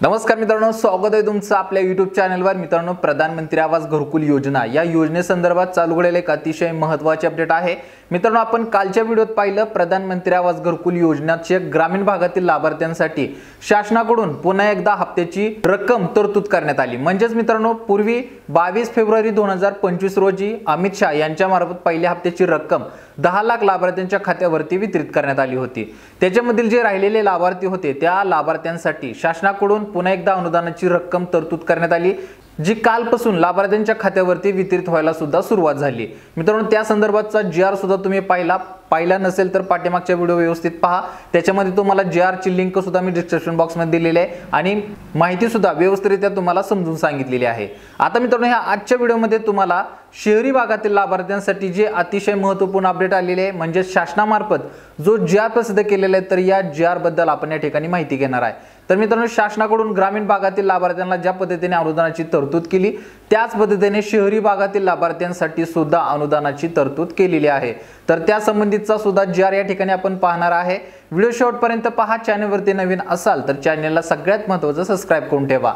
नमस्कार मित्रांनो, स्वागत आहे तुमचं आपल्या YouTube चॅनलवर। मित्रांनो, प्रधानमंत्री आवास घरकुल योजना या योजनेसंदर्भात चालू झालेले एक अतिशय महत्त्वाचे अपडेट आहे। मित्रांनो, आपण कालच्या व्हिडिओत पाहिलं प्रधानमंत्री आवास घरकुल योजनेचे ग्रामीण भागातील लाभार्थ्यांसाठी शासनाकडून पुन्हा एकदा हप्त्याची रक्कम तरतूद करण्यात आली। म्हणजेच मित्रांनो, पूर्वी 22 फेब्रुवारी 2025 रोजी अमित शाह यांच्या मार्फत पहिल्या हप्त्याची रक्कम 10 लाख लाभार्थ्यांच्या खात्यावरती वितरित करण्यात आली होती। त्याच्यामधील जे राहिलेले लाभार्थी होते त्या लाभार्थ्यांसाठी शासनाकडून पुन्हा एकदा अनुदानाची रक्कम तरतूद करण्यात आली, जी कालपासून लाभार्थ्यांच्या खात्यावरती वितरित व्हायला सुद्धा सुरुवात झाली। मित्रांनो, त्या संदर्भातचा जीआर सुद्धा तुम्ही पाहिला नसेल तर पाठीमागचा व्हिडिओ व्यवस्थित पहा। त्याच्यामध्ये तुम्हाला जीआर ची लिंक सुद्धा मी डिस्क्रिप्शन बॉक्स मध्ये दिलेली आहे आणि माहिती सुद्धा व्यवस्थितरित्या तुम्हाला समजून सांगितलेली आहे। आता मित्रांनो, ह्या आजच्या व्हिडिओमध्ये तुम्हाला शहरी भागातील लाभार्थ्यांसाठी जे अतिशय महत्त्वपूर्ण अपडेट आलेले आहे, म्हणजे शासनामार्फत जो जीआर प्रसिद्ध केलेला आहे, तर या जीआर बद्दल आपण या ठिकाणी माहिती घेणार आहे। तर मित्रांनो, शासनाकडून ग्रामीण भागातील लाभार्थ्यांना ज्या पद्धतीने अनुदानाची तरतूद केली, त्याच पद्धतीने शहरी भागातील लाभार्थ्यांसाठी सुद्धा अनुदानाची तरतूद केलेली आहे। तर त्या संबंधितचा सुद्धा जीआर या ठिकाणी आपण पाहणार आहे। व्हिडिओ शेवटपर्यंत पहा। चॅनलवरती नवीन असाल तर चॅनलला सगळ्यात महत्त्वाचं सबस्क्राइब करून ठेवा।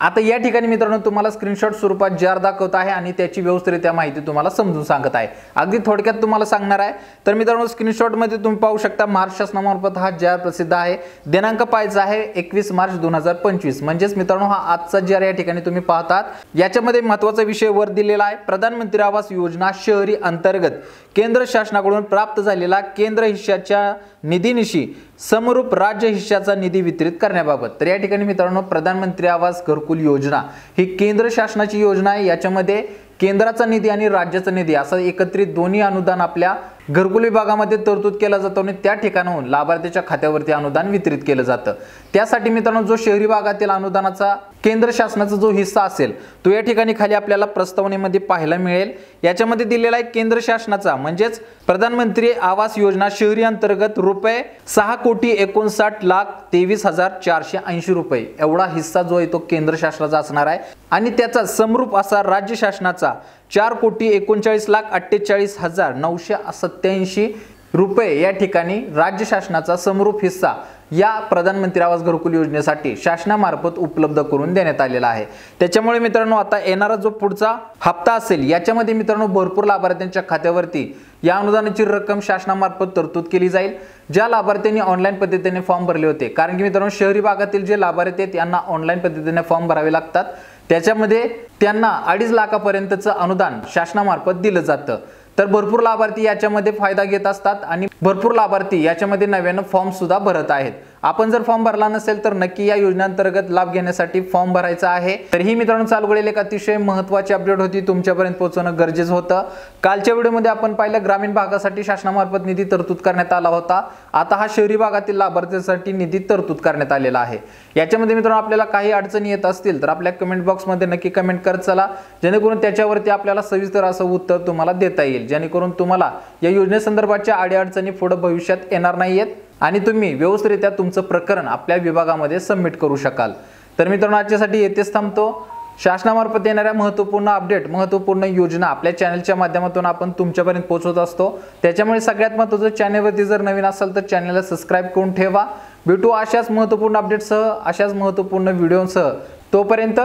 आता या ठिकाणी मित्रांनो, तुम्हाला स्क्रीनशॉट स्वरूपात जीआर दाखवत आहे आणि त्याची व्यवस्थितरित्या माहिती तुम्हाला समजून सांगत आहे। अगदी थोडक्यात तुम्हाला सांगणार आहे। तर मित्रांनो, स्क्रीनशॉट मध्ये तुम्ही पाहू शकता महाराष्ट्र शासनामार्फत हा जीआर प्रसिद्ध आहे। दिनांक पाहायचा आहे 21 मार्च 2025। म्हणजेच मित्रांनो, हा आजचा जीआर या ठिकाणी तुम्ही पाहतात। याच्यामध्ये महत्त्वाचा विषय वर दिलेला आहे, प्रधानमंत्री आवास योजना शहरी अंतर्गत केंद्र शासनाकडून प्राप्त झालेला केंद्र हिश्शाच्या निधीनिशी समरूप राज्य हिश्शाचा निधी वितरित करण्याबाबत। तर या ठिकाणी मित्रांनो, प्रधानमंत्री आवास घरकुल योजना ही केंद्र शासनाची योजना आहे। याच्यामध्ये केंद्राचा निधी आणि राज्याचा निधी असं एकत्रित दोन्ही अनुदान आपल्या घरकुल विभागामध्ये तरतूद केला जातो आणि त्या ठिकाणाहून लाभार्थीच्या खात्यावरती अनुदान वितरित केलं जातं। त्यासाठी मित्रांनो, जो शहरी भागातील अनुदानाचा केंद्र शासनाचा जो हिस्सा असेल तो या ठिकाणी खाली आपल्याला प्रस्तावनेमध्ये पाहायला मिळेल। याच्यामध्ये दिलेला आहे केंद्र शासनाचा म्हणजेच प्रधानमंत्री आवास योजना शहरी अंतर्गत रुपये 6,59,23,480 रुपये एवढा हिस्सा जो आहे तो केंद्र शासनाचा असणार आहे आणि त्याचा समरूप असा राज्य शासनाचा 4,39,48,987 रुपये या ठिकाणी राज्य शासनाचा समरूप हिस्सा या प्रधानमंत्री आवास घरकुल योजनेसाठी शासनामार्फत उपलब्ध करून देण्यात आलेला आहे। त्याच्यामुळे मित्रांनो, आता येणारा जो पुढचा हप्ता असेल याच्यामध्ये मित्रांनो भरपूर लाभार्थ्यांच्या खात्यावरती या अनुदानाची रक्कम शासनामार्फत तरतूद केली जाईल। ज्या लाभार्थ्यांनी ऑनलाईन पद्धतीने फॉर्म भरले होते, कारण की मित्रांनो, शहरी भागातील जे लाभार्थी आहेत यांना ऑनलाईन पद्धतीने फॉर्म भरावे लागतात। त्याच्यामध्ये त्यांना 2.5 लाखापर्यंतचं अनुदान शासनामार्फत दिलं जातं। तर भरपूर लाभार्थी याच्यामध्ये फायदा घेत असतात आणि भरपूर लाभार्थी याच्यामध्ये नव्यानं फॉर्म सुद्धा भरत आहेत। आपण जर फॉर्म भरला नसेल तर नक्की या योजनेअंतर्गत लाभ घेण्यासाठी फॉर्म भरायचा आहे। तर ही मित्रांनो चालू झालेली एक अतिशय महत्त्वाची अपडेट होती, तुमच्यापर्यंत पोहोचवणं गरजेचं होतं। कालच्या व्हिडिओमध्ये आपण पाहिलं ग्रामीण भागासाठी शासनामार्फत निधी तरतूद करण्यात आला होता। आता हा शहरी भागातील लाभार्थ्यांसाठी निधी तरतूद करण्यात आलेला आहे। याच्यामध्ये मित्रांनो, आपल्याला काही अडचणी येत असतील तर आपल्या कमेंट बॉक्समध्ये नक्की कमेंट करत चला, जेणेकरून त्याच्यावरती आपल्याला सविस्तर असं उत्तर तुम्हाला देता येईल, जेणेकरून तुम्हाला या योजनेसंदर्भाच्या अडचणी पुढे भविष्यात येणार नाहीयेत आणि तुम्ही व्यवस्थितरित्या तुमचं प्रकरण आपल्या विभागामध्ये सबमिट करू शकाल। तर मित्रांनो, आजच्यासाठी येथेच थांबतो। शासनामार्फत येणाऱ्या महत्त्वपूर्ण अपडेट, महत्त्वपूर्ण योजना आपल्या चॅनलच्या माध्यमातून आपण तुमच्यापर्यंत पोहोचवत असतो। त्याच्यामुळे सगळ्यात महत्त्वाचं, चॅनलवरती जर नवीन असाल तर चॅनलला सबस्क्राइब करून ठेवा। भेटू अशाच महत्त्वपूर्ण अपडेटसह, अशाच महत्त्वपूर्ण व्हिडिओसह। तोपर्यंत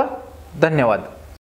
धन्यवाद।